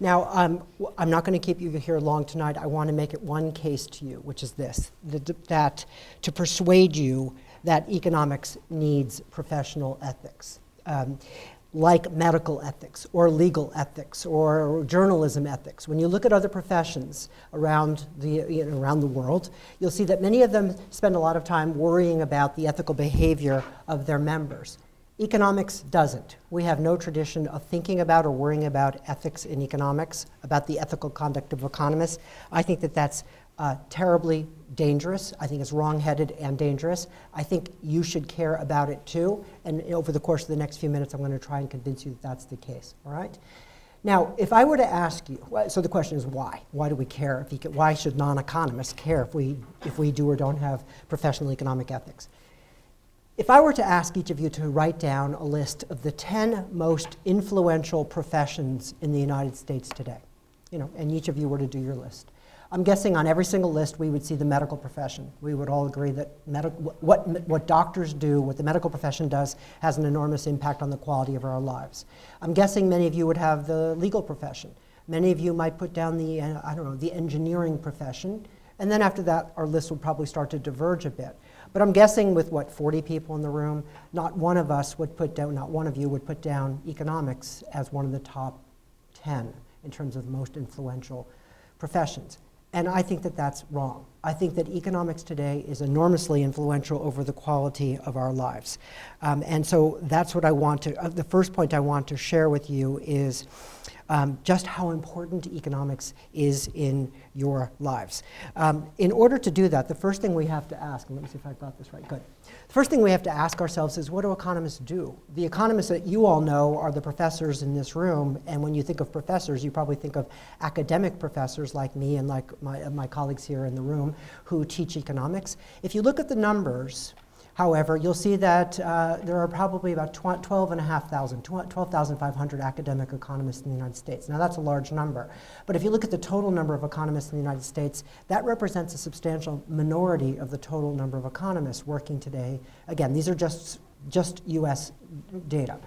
Now, I'm not going to keep you here long tonight. I want to make it one case to you, which is this, that to persuade you that economics needs professional ethics, like medical ethics or legal ethics or journalism ethics. When you look at other professions around around the world, you'll see that many of them spend a lot of time worrying about the ethical behavior of their members. Economics doesn't. We have no tradition of thinking about or worrying about ethics in economics, about the ethical conduct of economists. I think that that's terribly dangerous. I think it's wrong-headed and dangerous. I think you should care about it too. And over the course of the next few minutes, I'm going to try and convince you that that's the case. All right? Now, if I were to ask you, so the question is why? Why do we care? Why should non-economists care if we do or don't have professional economic ethics? If I were to ask each of you to write down a list of the 10 most influential professions in the United States today, and each of you were to do your list, I'm guessing on every single list we would see the medical profession. We would all agree that what doctors do, what the medical profession does, has an enormous impact on the quality of our lives. I'm guessing many of you would have the legal profession. Many of you might put down the, the engineering profession. And then after that, our list would probably start to diverge a bit. But I'm guessing with 40 people in the room, not one of you would put down economics as one of the top 10 in terms of most influential professions. And I think that that's wrong. I think that economics today is enormously influential over the quality of our lives. And so that's what I want to, the first point I want to share with you is just how important economics is in your lives. In order to do that, the first thing we have to ask, and let me see if I got this right, good. The first thing we have to ask ourselves is, what do economists do? The economists that you all know are the professors in this room, and when you think of professors, you probably think of academic professors like me and like my colleagues here in the room who teach economics. If you look at the numbers, however, you'll see that there are probably about 12,500 academic economists in the United States. Now that's a large number. But if you look at the total number of economists in the United States, that represents a substantial minority of the total number of economists working today. Again, these are just US data.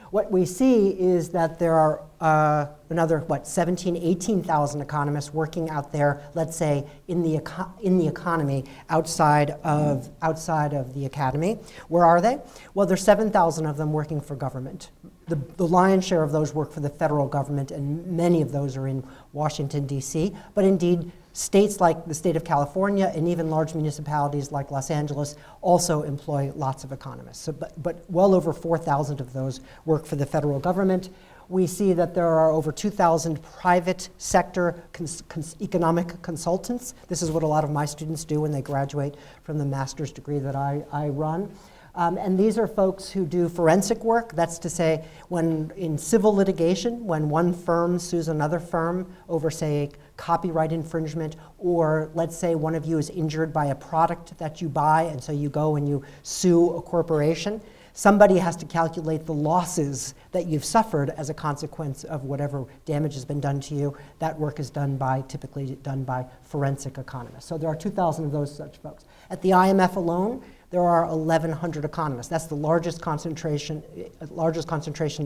What we see is that there are another, 17,000, 18,000 economists working out there, let's say, in the economy outside of the academy. Where are they? Well, there's 7,000 of them working for government. The lion's share of those work for the federal government, and many of those are in Washington, D.C. But indeed, states like the state of California and even large municipalities like Los Angeles also employ lots of economists. So, but well over 4,000 of those work for the federal government. We see that there are over 2,000 private sector economic consultants. This is what a lot of my students do when they graduate from the master's degree that I run. And these are folks who do forensic work. That's to say, when in civil litigation, when one firm sues another firm over, say, copyright infringement, or let's say one of you is injured by a product that you buy, and so you go and you sue a corporation, somebody has to calculate the losses that you've suffered as a consequence of whatever damage has been done to you. That work is typically done by forensic economists. So there are 2,000 of those such folks. At the IMF alone, there are 1,100 economists. That's the largest concentration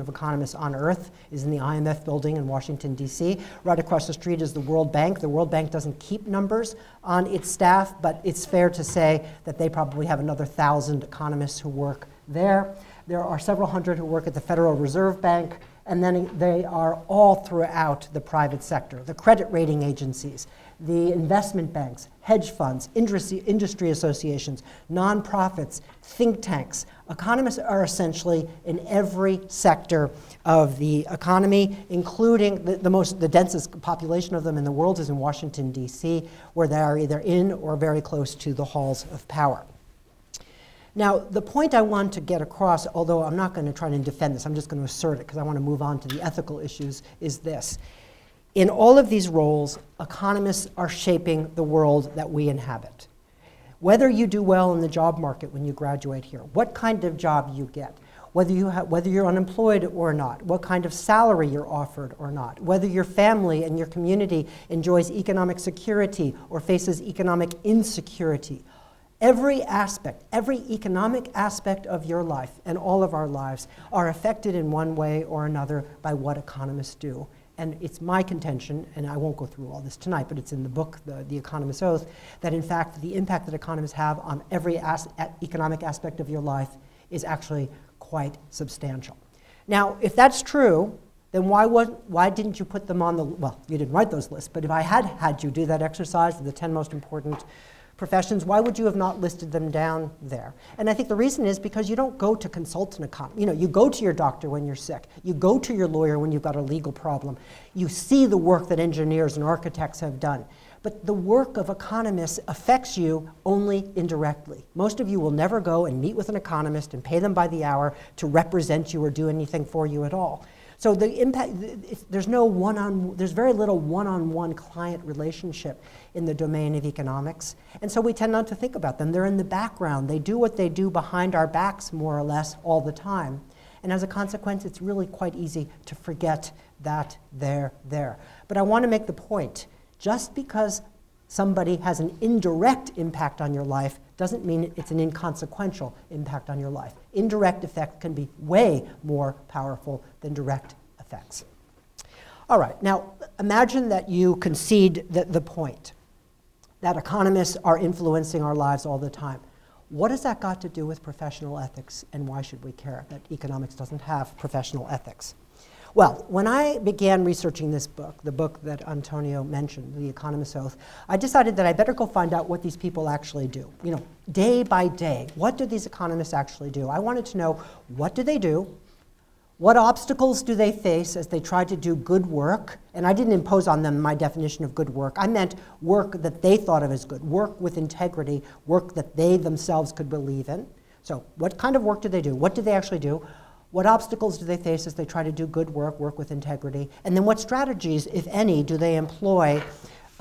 of economists on Earth is in the IMF building in Washington, D.C. Right across the street is the World Bank. The World Bank doesn't keep numbers on its staff, but it's fair to say that they probably have another 1,000 economists who work there. There are several hundred who work at the Federal Reserve Bank, and then they are all throughout the private sector, the credit rating agencies, the investment banks, hedge funds, industry associations, nonprofits, think tanks. Economists are essentially in every sector of the economy, including the densest population of them in the world is in Washington, D.C., where they are either in or very close to the halls of power. Now, the point I want to get across, although I'm not going to try to defend this, I'm just going to assert it because I want to move on to the ethical issues, is this. In all of these roles, economists are shaping the world that we inhabit. Whether you do well in the job market when you graduate here, what kind of job you get, whether you're unemployed or not, what kind of salary you're offered or not, whether your family and your community enjoys economic security or faces economic insecurity. Every economic aspect of your life and all of our lives are affected in one way or another by what economists do. and it's my contention, and I won't go through all this tonight, but it's in the book, The Economist's Oath, that in fact the impact that economists have on every economic aspect of your life is actually quite substantial. Now, if that's true, then why didn't you put them on the, well, you didn't write those lists, but if I had you do that exercise of the 10 most important professions, why would you have not listed them down there? And I think the reason is because you don't go to consult an economist. You go to your doctor when you're sick. You go to your lawyer when you've got a legal problem. You see the work that engineers and architects have done. But the work of economists affects you only indirectly. Most of you will never go and meet with an economist and pay them by the hour to represent you or do anything for you at all. So the impact, there's very little one-on-one client relationship in the domain of economics. And so we tend not to think about them. They're in the background. They do what they do behind our backs, more or less, all the time. And as a consequence, it's really quite easy to forget that they're there. But I want to make the point, just because somebody has an indirect impact on your life doesn't mean it's an inconsequential impact on your life. Indirect effect can be way more powerful than direct effects. All right, now imagine that you concede the point that economists are influencing our lives all the time. What has that got to do with professional ethics, and why should we care that economics doesn't have professional ethics? Well, when I began researching this book, the book that Antonio mentioned, The Economist's Oath, I decided that I better go find out what these people actually do. Day by day, what do these economists actually do? I wanted to know, what do they do? What obstacles do they face as they try to do good work? And I didn't impose on them my definition of good work. I meant work that they thought of as good, work with integrity, work that they themselves could believe in. So what kind of work do they do? What do they actually do? What obstacles do they face as they try to do good work, work with integrity? And then what strategies, if any, do they employ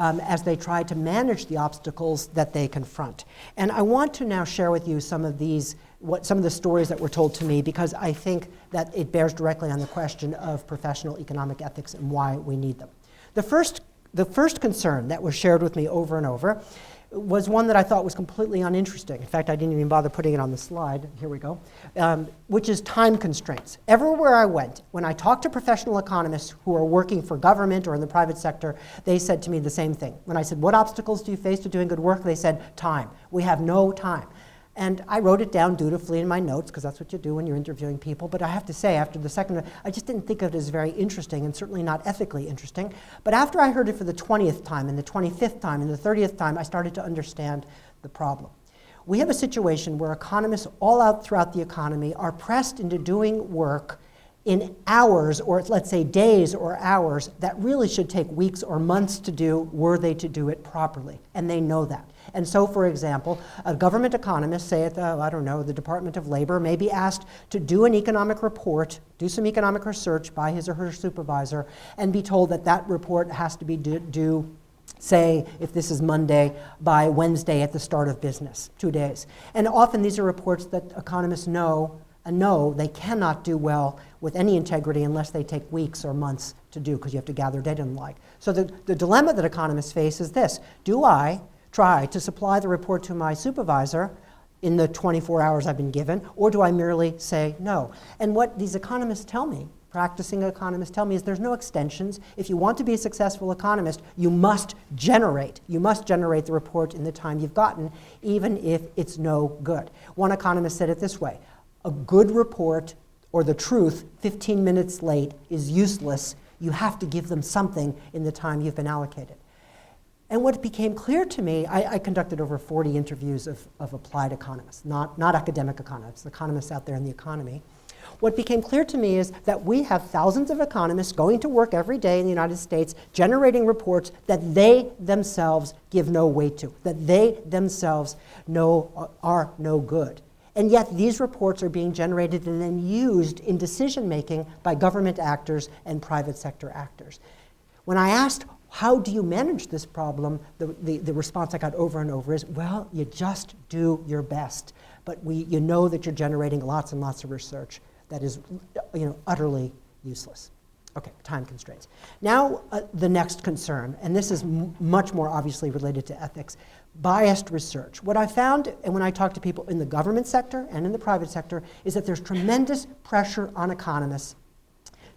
as they try to manage the obstacles that they confront? And I want to now share with you some of the stories that were told to me, because I think that it bears directly on the question of professional economic ethics and why we need them. The first concern that was shared with me over and over was one that I thought was completely uninteresting. In fact, I didn't even bother putting it on the slide. Here we go. Which is time constraints. Everywhere I went, when I talked to professional economists who are working for government or in the private sector, they said to me the same thing. When I said, what obstacles do you face to doing good work? They said, time. We have no time. And I wrote it down dutifully in my notes, because that's what you do when you're interviewing people. But I have to say, after the second, I just didn't think of it as very interesting, and certainly not ethically interesting. But after I heard it for the 20th time, and the 25th time, and the 30th time, I started to understand the problem. We have a situation where economists all out throughout the economy are pressed into doing work in hours, or let's say days or hours, that really should take weeks or months to do were they to do it properly. And they know that. And so, for example, a government economist, say at the Department of Labor, may be asked to do an economic report, do some economic research by his or her supervisor, and be told that that report has to be due, say, if this is Monday, by Wednesday at the start of business, 2 days. And often these are reports that economists know they cannot do well with any integrity unless they take weeks or months to do, because you have to gather data and the like. So the dilemma that economists face is this: do I try to supply the report to my supervisor in the 24 hours I've been given, or do I merely say no? And what these economists tell me, practicing economists tell me, is there's no extensions. If you want to be a successful economist, you must generate the report in the time you've gotten, even if it's no good. One economist said it this way: a good report, or the truth, 15 minutes late is useless. You have to give them something in the time you've been allocated. And what became clear to me, I conducted over 40 interviews of applied economists, not academic economists out there in the economy. What became clear to me is that we have thousands of economists going to work every day in the United States, generating reports that they themselves give no weight to, that they themselves know are no good. And yet these reports are being generated and then used in decision-making by government actors and private sector actors. When I asked, how do you manage this problem, the response I got over and over is, well, you just do your best. But you know that you're generating lots and lots of research that is utterly useless. Okay, time constraints. Now the next concern, and this is much more obviously related to ethics, biased research. What I found, and when I talk to people in the government sector and in the private sector, is that there's tremendous pressure on economists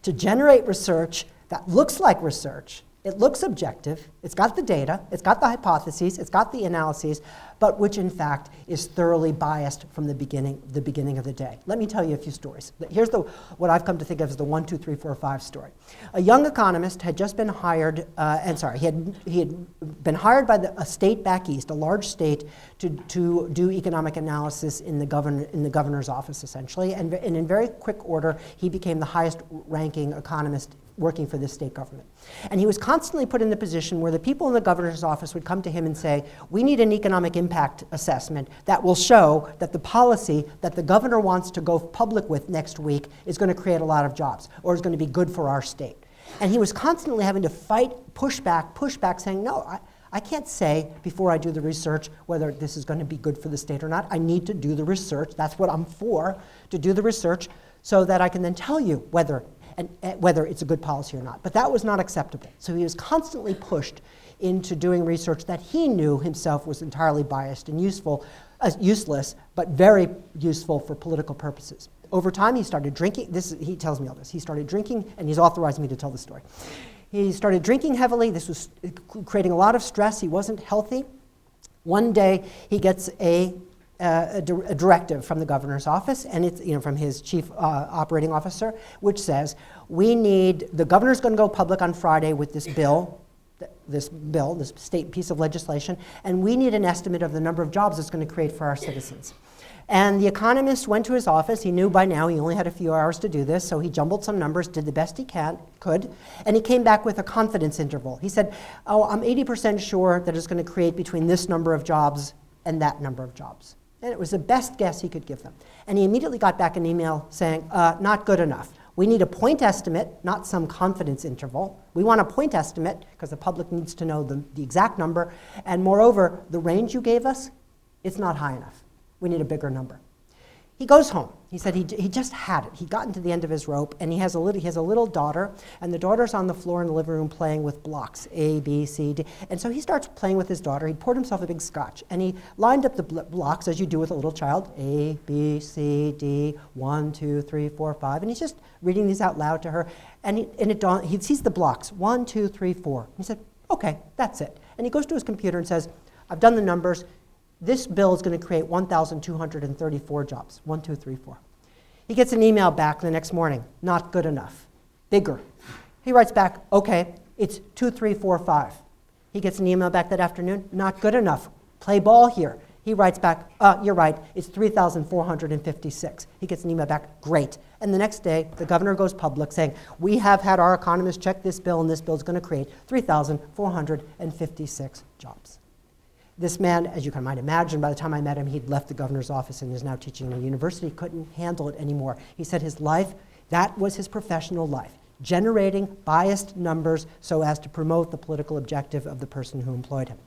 to generate research that looks like research. It looks objective, it's got the data, it's got the hypotheses, it's got the analyses, but which in fact is thoroughly biased from the beginning of the day. Let me tell you a few stories. Here's what I've come to think of as the 1, 2, 3, 4, 5 story. A young economist had just been hired, he had been hired by a state back east, a large state, to do economic analysis in the governor's office, essentially, and in very quick order, he became the highest ranking economist working for this state government. And he was constantly put in the position where the people in the governor's office would come to him and say, we need an economic impact assessment that will show that the policy that the governor wants to go public with next week is going to create a lot of jobs or is going to be good for our state. And he was constantly having to fight, push back, saying, no, I can't say before I do the research whether this is going to be good for the state or not. I need to do the research. That's what I'm for, to do the research so that I can then tell you whether it's a good policy or not. But that was not acceptable. So he was constantly pushed into doing research that he knew himself was entirely biased and useless, but very useful for political purposes. Over time, he started drinking. He tells me all this. He started drinking, and he's authorized me to tell the story. He started drinking heavily. This was creating a lot of stress. He wasn't healthy. One day, he gets a directive from the governor's office, and it's from his chief operating officer, which says, the governor's going to go public on Friday with this state piece of legislation, and we need an estimate of the number of jobs it's going to create for our citizens. And the economist went to his office. He knew by now he only had a few hours to do this, so he jumbled some numbers, did the best he could, and he came back with a confidence interval. He said, I'm 80% sure that it's going to create between this number of jobs and that number of jobs. And it was the best guess he could give them. And he immediately got back an email saying, not good enough. We need a point estimate, not some confidence interval. We want a point estimate because the public needs to know the exact number. And moreover, the range you gave us, it's not high enough. We need a bigger number. He goes home. He said he just had it. He'd gotten to the end of his rope, and he has a little daughter, and the daughter's on the floor in the living room playing with blocks, A, B, C, D. And so he starts playing with his daughter. He poured himself a big scotch, and he lined up the blocks, as you do with a little child, A, B, C, D, 1, 2, 3, 4, 5. And he's just reading these out loud to her, and he sees the blocks, 1, 2, 3, 4. He said, okay, that's it. And he goes to his computer and says, I've done the numbers. This bill is going to create 1,234 jobs, 1, 2, 3, 4. He gets an email back the next morning, not good enough, bigger. He writes back, okay, it's 2, 3, 4, 5. He gets an email back that afternoon, not good enough, play ball here. He writes back, you're right, it's 3,456. He gets an email back, great. And the next day, the governor goes public saying, we have had our economists check this bill, and this bill is going to create 3,456 jobs. This man, as you might imagine, by the time I met him, he'd left the governor's office and is now teaching in a university. Couldn't handle it anymore. He said his life, that was his professional life, generating biased numbers so as to promote the political objective of the person who employed him.